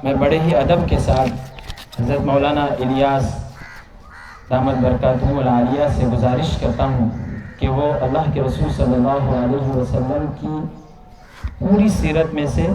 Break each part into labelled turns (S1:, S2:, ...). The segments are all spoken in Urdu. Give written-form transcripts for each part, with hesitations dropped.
S1: میں بڑے ہی ادب کے ساتھ حضرت مولانا الیاس دامت برکاتہ العالیہ سے گزارش کرتا ہوں کہ وہ اللہ کے رسول صلی اللہ علیہ وسلم کی پوری سیرت میں سے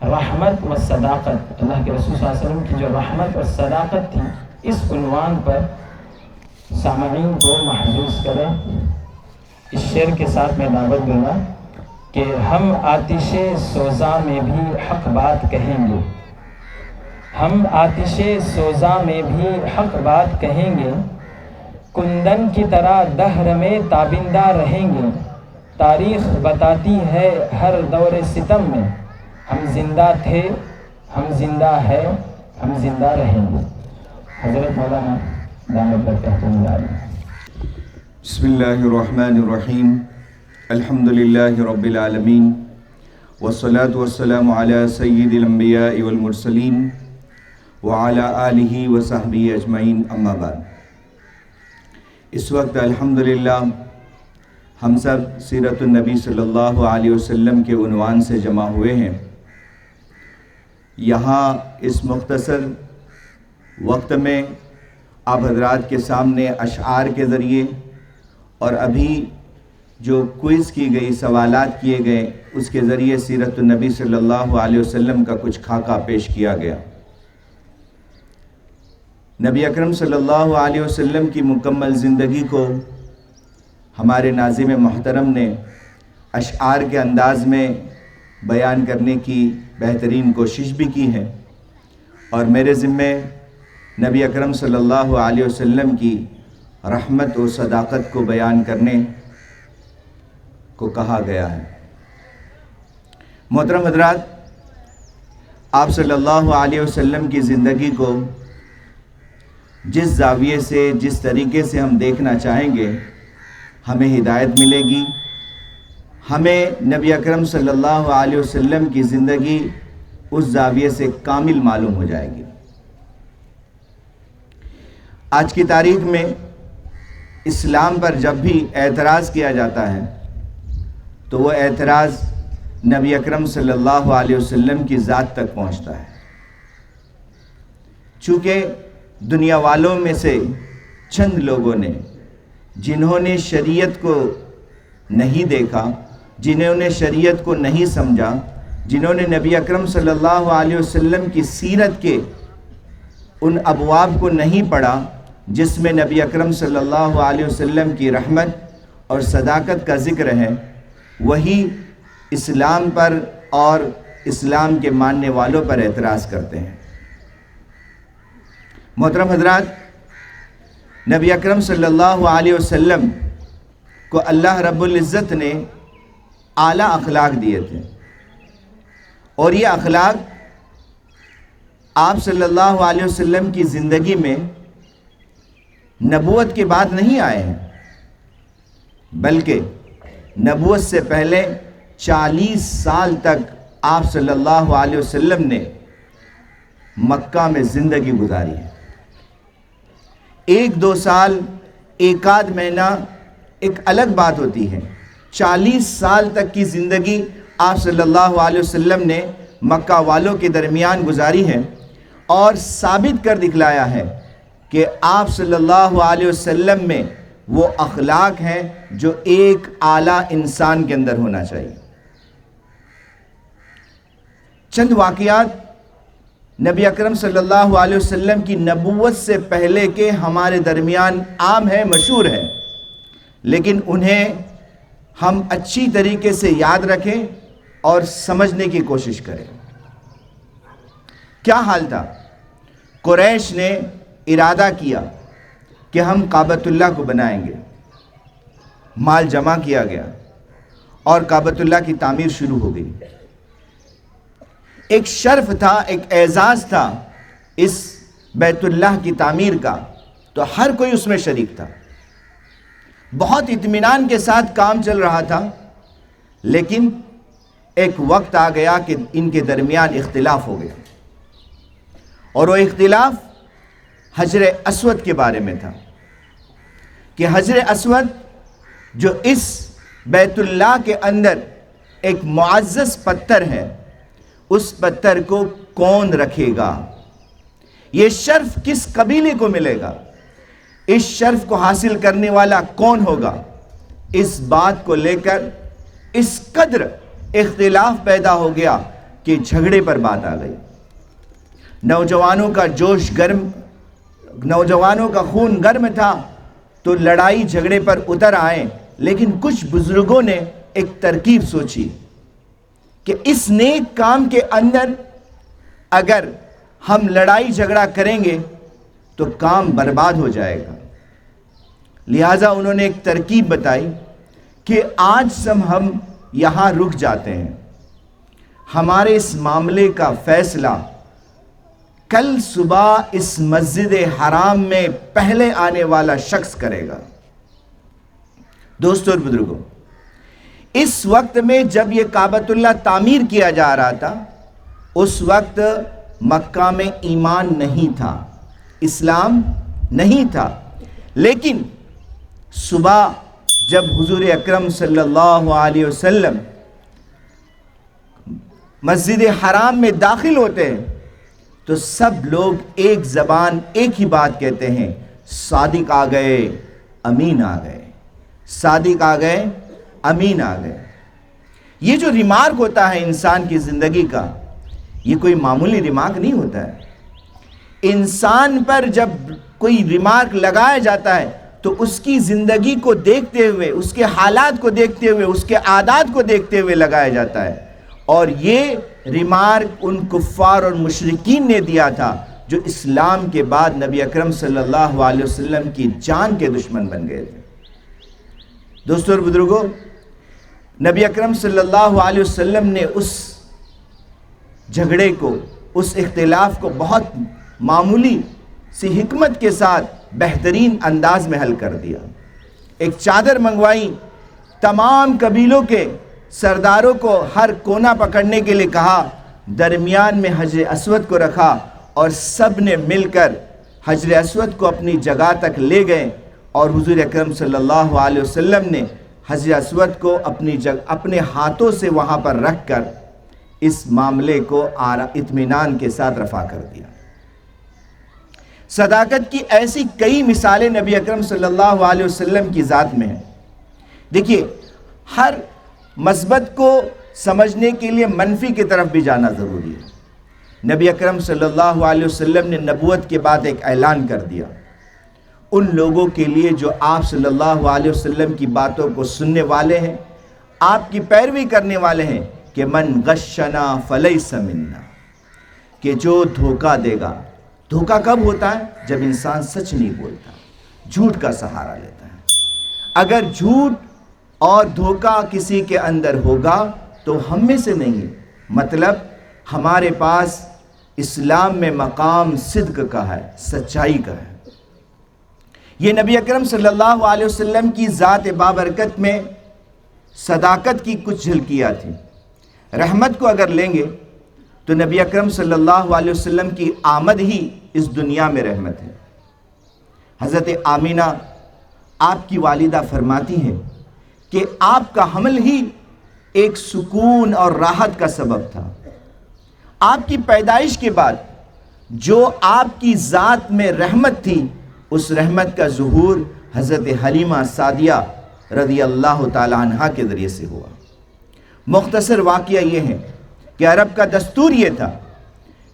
S1: رحمت و صداقت، اللہ کے رسول صلی اللہ علیہ وسلم کی جو رحمت اور صداقت تھی، اس عنوان پر سامعین کو محظوظ کریں۔ اس شعر کے ساتھ میں دعوت دوں گا کہ ہم آتش سوزاں میں بھی حق بات کہیں گے، ہم آتش سوزاں میں بھی حق بات کہیں گے، کندن کی طرح دہر میں تابندہ رہیں گے، تاریخ بتاتی ہے ہر دور ستم میں، ہم زندہ تھے، ہم زندہ ہے، ہم زندہ رہیں گے۔ حضرت مولانا دامت برکاتہ العالیہ۔
S2: بسم اللہ الرحمن الرحیم، الحمد للہ رب العالمین، والصلاة والسلام علی سید الانبیاء والمرسلین وعلی آلہ وصحبہ اجمعین، اما بعد۔ اس وقت الحمدللہ ہم سب سیرت النبی صلی اللہ علیہ وسلم کے عنوان سے جمع ہوئے ہیں۔ یہاں اس مختصر وقت میں آپ حضرات کے سامنے اشعار کے ذریعے اور ابھی جو کوئز کی گئی، سوالات کیے گئے، اس کے ذریعے سیرت النبی صلی اللہ علیہ وسلم کا کچھ خاکہ پیش کیا گیا۔ نبی اکرم صلی اللہ علیہ وسلم کی مکمل زندگی کو ہمارے ناظم محترم نے اشعار کے انداز میں بیان کرنے کی بہترین کوشش بھی کی ہے، اور میرے ذمے نبی اکرم صلی اللہ علیہ وسلم کی رحمت و صداقت کو بیان کرنے کو کہا گیا ہے۔ محترم حضرات، آپ صلی اللہ علیہ وسلم کی زندگی کو جس زاویے سے، جس طریقے سے ہم دیکھنا چاہیں گے، ہمیں ہدایت ملے گی، ہمیں نبی اکرم صلی اللہ علیہ وسلم کی زندگی اس زاویے سے کامل معلوم ہو جائے گی۔ آج کی تاریخ میں اسلام پر جب بھی اعتراض کیا جاتا ہے تو وہ اعتراض نبی اکرم صلی اللہ علیہ وسلم کی ذات تک پہنچتا ہے، چونکہ دنیا والوں میں سے چند لوگوں نے، جنہوں نے شریعت کو نہیں دیکھا، جنہوں نے شریعت کو نہیں سمجھا، جنہوں نے نبی اکرم صلی اللہ علیہ وسلم کی سیرت کے ان ابواب کو نہیں پڑھا جس میں نبی اکرم صلی اللہ علیہ وسلم کی رحمت اور صداقت کا ذکر ہے، وہی اسلام پر اور اسلام کے ماننے والوں پر اعتراض کرتے ہیں۔ محترم حضرات، نبی اکرم صلی اللہ علیہ وسلم کو اللہ رب العزت نے اعلیٰ اخلاق دیے تھے، اور یہ اخلاق آپ صلی اللہ علیہ وسلم کی زندگی میں نبوت کے بعد نہیں آئے ہیں، بلکہ نبوت سے پہلے 40 سال تک آپ صلی اللہ علیہ وسلم نے مکہ میں زندگی گزاری ہے۔ 1-2 سال، 1 مہینہ ایک الگ بات ہوتی ہے، 40 سال تک کی زندگی آپ صلی اللہ علیہ وسلم نے مکہ والوں کے درمیان گزاری ہے، اور ثابت کر دکھلایا ہے کہ آپ صلی اللہ علیہ وسلم میں وہ اخلاق ہیں جو ایک اعلیٰ انسان کے اندر ہونا چاہیے۔ چند واقعات نبی اکرم صلی اللہ علیہ وسلم کی نبوت سے پہلے کے ہمارے درمیان عام ہے، مشہور ہے، لیکن انہیں ہم اچھی طریقے سے یاد رکھیں اور سمجھنے کی کوشش کریں۔ کیا حال تھا؟ قریش نے ارادہ کیا کہ ہم کعبۃ اللہ کو بنائیں گے، مال جمع کیا گیا اور کعبۃ اللہ کی تعمیر شروع ہو گئی۔ ایک شرف تھا، ایک اعزاز تھا اس بیت اللہ کی تعمیر کا، تو ہر کوئی اس میں شریک تھا، بہت اطمینان کے ساتھ کام چل رہا تھا، لیکن ایک وقت آ گیا کہ ان کے درمیان اختلاف ہو گیا، اور وہ اختلاف حجر اسود کے بارے میں تھا کہ حجر اسود جو اس بیت اللہ کے اندر ایک معزز پتھر ہے، اس پتھر کو کون رکھے گا؟ یہ شرف کس قبیلے کو ملے گا؟ اس شرف کو حاصل کرنے والا کون ہوگا؟ اس بات کو لے کر اس قدر اختلاف پیدا ہو گیا کہ جھگڑے پر بات آ گئی۔ نوجوانوں کا جوش گرم، نوجوانوں کا خون گرم تھا تو لڑائی جھگڑے پر اتر آئے، لیکن کچھ بزرگوں نے ایک ترکیب سوچی کہ اس نیک کام کے اندر اگر ہم لڑائی جھگڑا کریں گے تو کام برباد ہو جائے گا۔ لہٰذا انہوں نے ایک ترکیب بتائی کہ آج ہم یہاں رک جاتے ہیں، ہمارے اس معاملے کا فیصلہ کل صبح اس مسجد حرام میں پہلے آنے والا شخص کرے گا۔ دوستو اور بزرگوں، اس وقت میں جب یہ کعبۃ اللہ تعمیر کیا جا رہا تھا، اس وقت مکہ میں ایمان نہیں تھا، اسلام نہیں تھا، لیکن صبح جب حضور اکرم صلی اللہ علیہ وسلم مسجد حرام میں داخل ہوتے ہیں تو سب لوگ ایک زبان ایک ہی بات کہتے ہیں، صادق آ گئے، امین آ گئے، صادق آ گئے، امین آ گئے۔ یہ جو ریمارک ہوتا ہے انسان کی زندگی کا، یہ کوئی معمولی ریمارک نہیں ہوتا ہے۔ انسان پر جب کوئی ریمارک لگایا جاتا ہے تو اس کی زندگی کو دیکھتے ہوئے، اس کے حالات کو دیکھتے ہوئے، اس کے عادات کو دیکھتے ہوئے لگایا جاتا ہے، اور یہ ریمارک ان کفار اور مشرکین نے دیا تھا جو اسلام کے بعد نبی اکرم صلی اللہ علیہ وسلم کی جان کے دشمن بن گئے تھے۔ دوستو اور بزرگوں، نبی اکرم صلی اللہ علیہ وسلم نے اس جھگڑے کو، اس اختلاف کو بہت معمولی سی حکمت کے ساتھ بہترین انداز میں حل کر دیا۔ ایک چادر منگوائی، تمام قبیلوں کے سرداروں کو ہر کونا پکڑنے کے لیے کہا، درمیان میں حجر اسود کو رکھا اور سب نے مل کر حجر اسود کو اپنی جگہ تک لے گئے، اور حضور اکرم صلی اللہ علیہ وسلم نے حجر اسود کو اپنے ہاتھوں سے وہاں پر رکھ کر اس معاملے کو اطمینان کے ساتھ رفع کر دیا۔ صداقت کی ایسی کئی مثالیں نبی اکرم صلی اللہ علیہ وسلم کی ذات میں ہیں۔ دیکھیے، ہر مثبت کو سمجھنے کے لیے منفی کی طرف بھی جانا ضروری ہے۔ نبی اکرم صلی اللہ علیہ وسلم نے نبوت کے بعد ایک اعلان کر دیا ان لوگوں کے لیے جو آپ صلی اللہ علیہ وسلم کی باتوں کو سننے والے ہیں، آپ کی پیروی کرنے والے ہیں، کہ من غشنا فلیس منا، کہ جو دھوکہ دے گا۔ دھوکہ کب ہوتا ہے؟ جب انسان سچ نہیں بولتا، جھوٹ کا سہارا لیتا ہے۔ اگر جھوٹ اور دھوکہ کسی کے اندر ہوگا تو ہم میں سے نہیں ہے، مطلب ہمارے پاس اسلام میں مقام صدق کا ہے، سچائی کا ہے۔ یہ نبی اکرم صلی اللہ علیہ وسلم کی ذات بابرکت میں صداقت کی کچھ جھلکیاں تھیں۔ رحمت کو اگر لیں گے تو نبی اکرم صلی اللہ علیہ وسلم کی آمد ہی اس دنیا میں رحمت ہے۔ حضرت آمینہ آپ کی والدہ فرماتی ہیں کہ آپ کا حمل ہی ایک سکون اور راحت کا سبب تھا۔ آپ کی پیدائش کے بعد جو آپ کی ذات میں رحمت تھی، اس رحمت کا ظہور حضرت حلیمہ سعدیہ رضی اللہ تعالی عنہ کے ذریعے سے ہوا۔ مختصر واقعہ یہ ہے کہ عرب کا دستور یہ تھا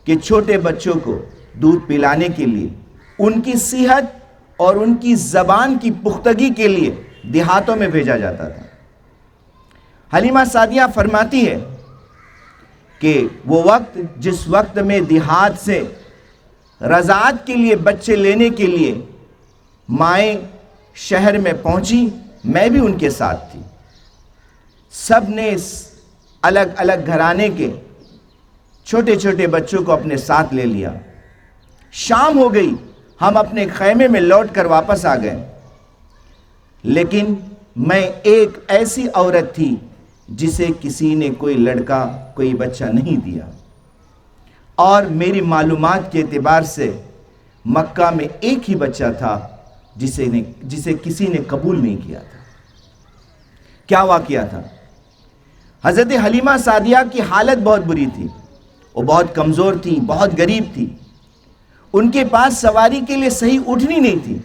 S2: کہ چھوٹے بچوں کو دودھ پلانے کے لیے، ان کی صحت اور ان کی زبان کی پختگی کے لیے دیہاتوں میں بھیجا جاتا تھا۔ حلیمہ سعدیہ فرماتی ہے کہ وہ وقت جس وقت میں دیہات سے رضاعت کے لیے بچے لینے کے لیے مائیں شہر میں پہنچی، میں بھی ان کے ساتھ تھی۔ سب نے الگ الگ گھرانے کے چھوٹے چھوٹے بچوں کو اپنے ساتھ لے لیا۔ شام ہو گئی، ہم اپنے خیمے میں لوٹ کر واپس آ گئے، لیکن میں ایک ایسی عورت تھی جسے کسی نے کوئی لڑکا، کوئی بچہ نہیں دیا، اور میری معلومات کے اعتبار سے مکہ میں ایک ہی بچہ تھا جسے کسی نے قبول نہیں کیا تھا۔ کیا واقعہ تھا؟ حضرت حلیمہ سعدیہ کی حالت بہت بری تھی، وہ بہت کمزور تھی، بہت غریب تھی، ان کے پاس سواری کے لیے صحیح اٹھنی نہیں تھی.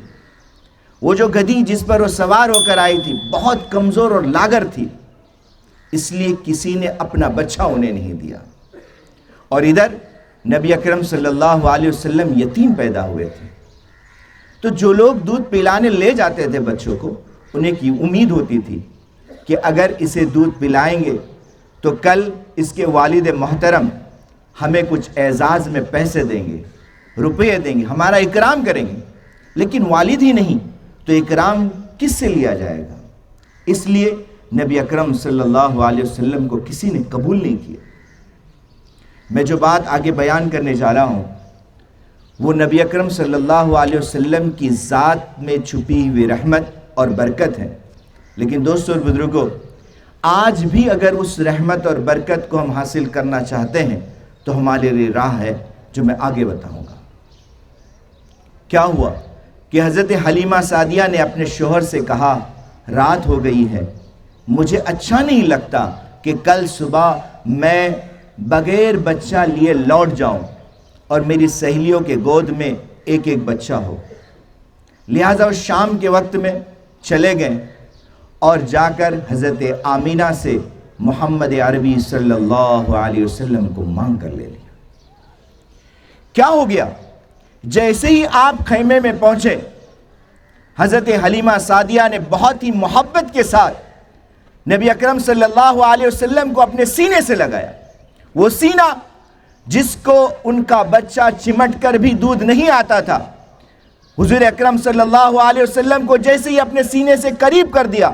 S2: وہ جو گدھی جس پر وہ سوار ہو کر آئی تھی بہت کمزور اور لاغر تھی، اس لیے کسی نے اپنا بچہ انہیں نہیں دیا. اور ادھر نبی اکرم صلی اللہ علیہ وسلم یتیم پیدا ہوئے تھے. تو جو لوگ دودھ پلانے لے جاتے تھے بچوں کو، انہیں کی امید ہوتی تھی کہ اگر اسے دودھ پلائیں گے تو کل اس کے والد محترم ہمیں کچھ اعزاز میں پیسے دیں گے، روپے دیں گے، ہمارا اکرام کریں گے. لیکن والد ہی نہیں تو اکرام کس سے لیا جائے گا؟ اس لیے نبی اکرم صلی اللہ علیہ وسلم کو کسی نے قبول نہیں کیا. میں جو بات آگے بیان کرنے جا رہا ہوں وہ نبی اکرم صلی اللہ علیہ وسلم کی ذات میں چھپی ہوئی رحمت اور برکت ہے. لیکن دوستو اور بزرگوں، آج بھی اگر اس رحمت اور برکت کو ہم حاصل کرنا چاہتے ہیں تو ہمارے لیے راہ ہے جو میں آگے بتاؤں گا. کیا ہوا کہ حضرت حلیمہ سعدیہ نے اپنے شوہر سے کہا، رات ہو گئی ہے، مجھے اچھا نہیں لگتا کہ کل صبح میں بغیر بچہ لیے لوٹ جاؤں اور میری سہیلیوں کے گود میں ایک ایک بچہ ہو. لہٰذا وہ شام کے وقت میں چلے گئے اور جا کر حضرت آمینہ سے محمد عربی صلی اللہ علیہ وسلم کو مانگ کر لے لیا. کیا ہو گیا؟ جیسے ہی آپ خیمے میں پہنچے، حضرت حلیمہ سعدیہ نے بہت ہی محبت کے ساتھ نبی اکرم صلی اللہ علیہ وسلم کو اپنے سینے سے لگایا. وہ سینہ جس کو ان کا بچہ چمٹ کر بھی دودھ نہیں آتا تھا، حضور اکرم صلی اللہ علیہ وسلم کو جیسے ہی اپنے سینے سے قریب کر دیا،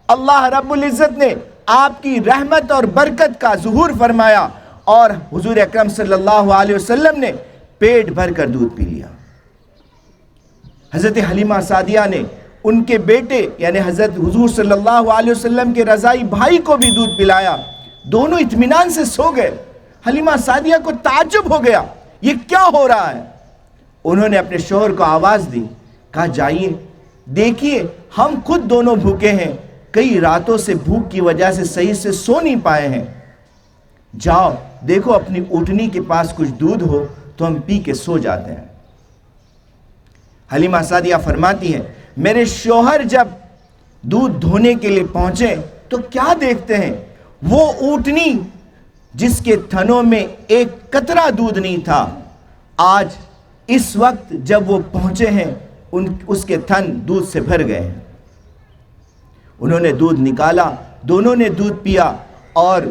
S2: اللہ رب العزت نے آپ کی رحمت اور برکت کا ظہور فرمایا اور حضور اکرم صلی اللہ علیہ وسلم نے پیٹ بھر کر دودھ پی لیا. حضرت حلیمہ سعدیہ نے ان کے بیٹے یعنی حضرت حضور صلی اللہ علیہ وسلم کے رضائی بھائی کو بھی دودھ پلایا. دونوں اطمینان سے سو گئے. حلیمہ سعدیہ کو تعجب ہو گیا، یہ کیا ہو رہا ہے؟ انہوں نے اپنے شوہر کو آواز دی، کہا جائیے دیکھیے ہم خود دونوں بھوکے ہیں، کئی راتوں سے بھوک کی وجہ سے صحیح سے سو نہیں پائے ہیں، جاؤ دیکھو اپنی اونٹنی کے پاس کچھ دودھ ہو تو ہم پی کے سو جاتے ہیں. حلیمہ سعدیہ فرماتی ہے، میرے شوہر جب دودھ دھونے کے لیے پہنچے تو کیا دیکھتے ہیں، وہ اونٹنی جس کے تھنوں میں ایک قطرہ دودھ نہیں تھا، آج اس وقت جب وہ پہنچے ہیں اس کے تھن دودھ سے بھر گئے ہیں. انہوں نے دودھ نکالا، دونوں نے دودھ پیا اور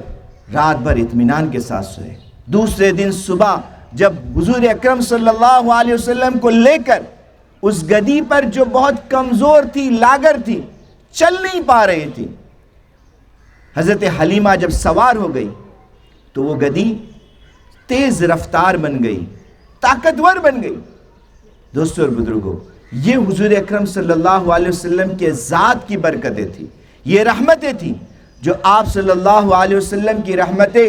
S2: رات بھر اطمینان کے ساتھ سوئے. دوسرے دن صبح جب حضور اکرم صلی اللہ علیہ وسلم کو لے کر اس گدھی پر جو بہت کمزور تھی، لاغر تھی، چل نہیں پا رہی تھی، حضرت حلیمہ جب سوار ہو گئی تو وہ گدھی تیز رفتار بن گئی، طاقتور بن گئی. دوستو اور بزرگوں، یہ حضور اکرم صلی اللہ علیہ وسلم کے ذات کی برکتیں تھی، یہ رحمتیں تھیں جو آپ صلی اللہ علیہ وسلم کی رحمتیں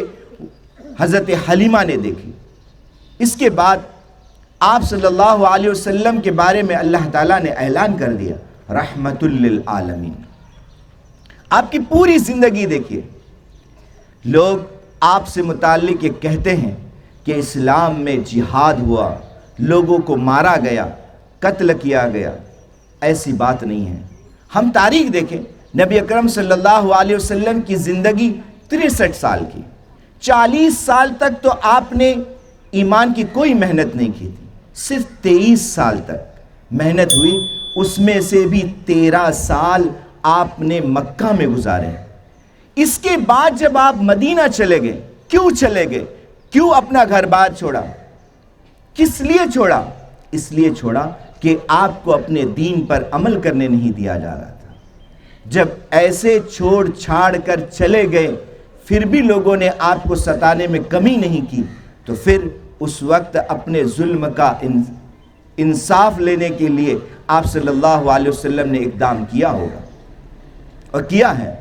S2: حضرت حلیمہ نے دیکھی. اس کے بعد آپ صلی اللہ علیہ وسلم کے بارے میں اللہ تعالیٰ نے اعلان کر دیا رحمت للعالمین. آپ کی پوری زندگی دیکھیے، لوگ آپ سے متعلق یہ کہتے ہیں کہ اسلام میں جہاد ہوا، لوگوں کو مارا گیا، قتل کیا گیا. ایسی بات نہیں ہے. ہم تاریخ دیکھیں، نبی اکرم صلی اللہ علیہ وسلم کی زندگی 63 سال کی، 40 سال تک تو آپ نے ایمان کی کوئی محنت نہیں کی تھی، صرف 23 سال تک محنت ہوئی، اس میں سے بھی 13 سال آپ نے مکہ میں گزارے. اس کے بعد جب آپ مدینہ چلے گئے، کیوں چلے گئے؟ کیوں اپنا گھر بار چھوڑا؟ کس لیے چھوڑا؟ اس لیے چھوڑا کہ آپ کو اپنے دین پر عمل کرنے نہیں دیا جا رہا تھا. جب ایسے چھوڑ چھاڑ کر چلے گئے پھر بھی لوگوں نے آپ کو ستانے میں کمی نہیں کی، تو پھر اس وقت اپنے ظلم کا انصاف لینے کے لیے آپ صلی اللہ علیہ وسلم نے اقدام کیا ہوگا اور کیا ہے.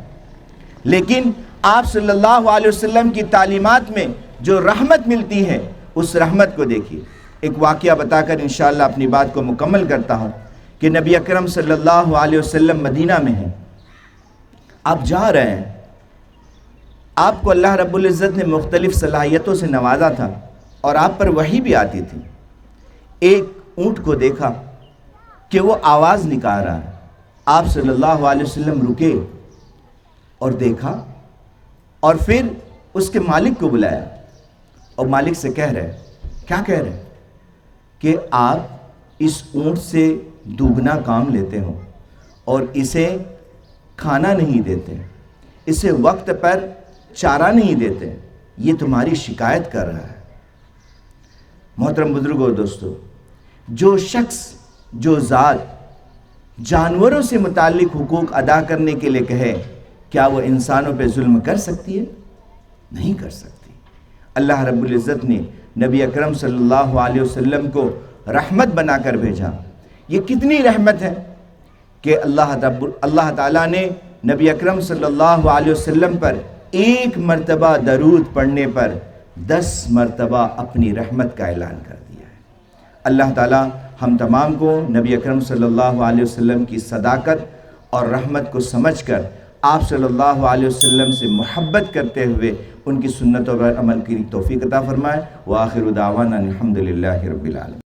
S2: لیکن آپ صلی اللہ علیہ وسلم کی تعلیمات میں جو رحمت ملتی ہے، اس رحمت کو دیکھیے. ایک واقعہ بتا کر انشاءاللہ اپنی بات کو مکمل کرتا ہوں کہ نبی اکرم صلی اللہ علیہ وسلم مدینہ میں ہیں، آپ جا رہے ہیں آپ کو اللہ رب العزت نے مختلف صلاحیتوں سے نوازا تھا اور آپ پر وحی بھی آتی تھی۔ ایک اونٹ کو دیکھا کہ وہ آواز نکال رہا ہے، آپ صلی اللہ علیہ وسلم رکے اور دیکھا، اور پھر اس کے مالک کو بلایا اور مالک سے کہہ رہے، کیا کہہ رہے کہ آپ اس اونٹ سے دوگنا کام لیتے ہو اور اسے کھانا نہیں دیتے، اسے وقت پر چارہ نہیں دیتے، یہ تمہاری شکایت کر رہا ہے۔ محترم بزرگوں اور دوستو، جو شخص، جو ذات جانوروں سے متعلق حقوق ادا کرنے کے لیے کہے، کیا وہ انسانوں پہ ظلم کر سکتی ہے؟ نہیں کر سکتی۔ اللہ رب العزت نے نبی اکرم صلی اللہ علیہ وسلم کو رحمت بنا کر بھیجا۔ یہ کتنی رحمت ہے کہ اللہ تعالیٰ نے نبی اکرم صلی اللہ علیہ وسلم پر ایک مرتبہ درود پڑھنے پر 10 مرتبہ اپنی رحمت کا اعلان کر دیا ہے۔ اللہ تعالیٰ ہم تمام کو نبی اکرم صلی اللہ علیہ وسلم کی صداقت اور رحمت کو سمجھ کر آپ صلی اللہ علیہ وسلم سے محبت کرتے ہوئے ان کی سنتوں پر عمل کی توفیق عطا فرمائے۔ وآخر دعوانا الحمدللہ رب العالمین۔